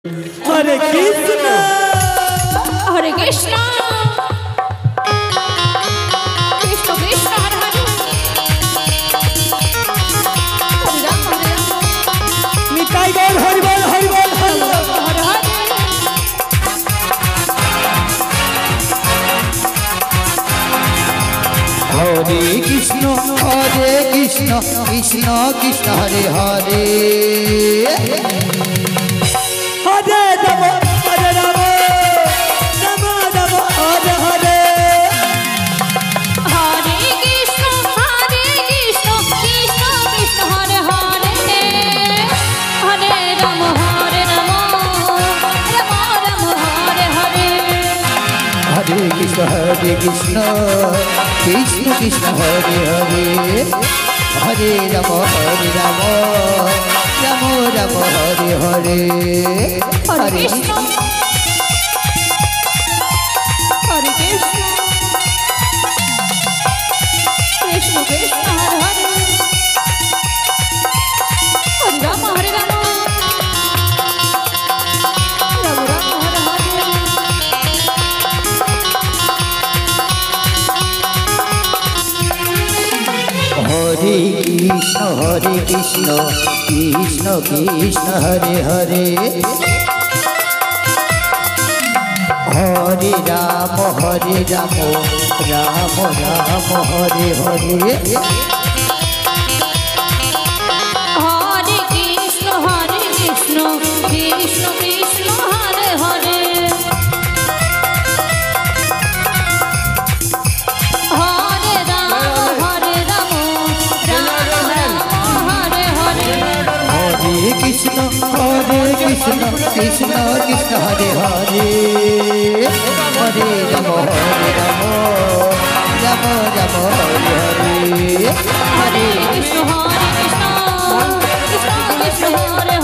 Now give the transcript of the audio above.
हरे कृष्ण हरे कृष्ण कृष्ण कृष्ण हरे हरे हरे राम निताई गौर हरि बोल हरि बोल हरि बोल हरे हरे हरे कृष्ण कृष्ण कृष्ण हरे हरे हरे नम हरे नम नम नम हरे हरे हरे कृष्ण कृष्ण कृष्ण हरे हरे हरे राम राम राम हरे हरे हरे कृष्ण कृष्ण कृष्ण हरे हरे हरे राम राम राम हरे हरे हरे कृष्ण हरे कृष्ण कृष्ण कृष्ण हरे हरे हरे राम राम राम हरे हरे हरे कृष्ण कृष्ण कृष्ण हरे हरे हरे राम राम राम हरे हरे हरे कृष्ण कृष्ण कृष्ण हरे हरे हरे राम राम हरे हरे हरे कृष्ण कृष्ण कृष्ण हरे हरे हरे राम राम राम हरे हरे हरे कृष्ण कृष्ण कृष्ण हरे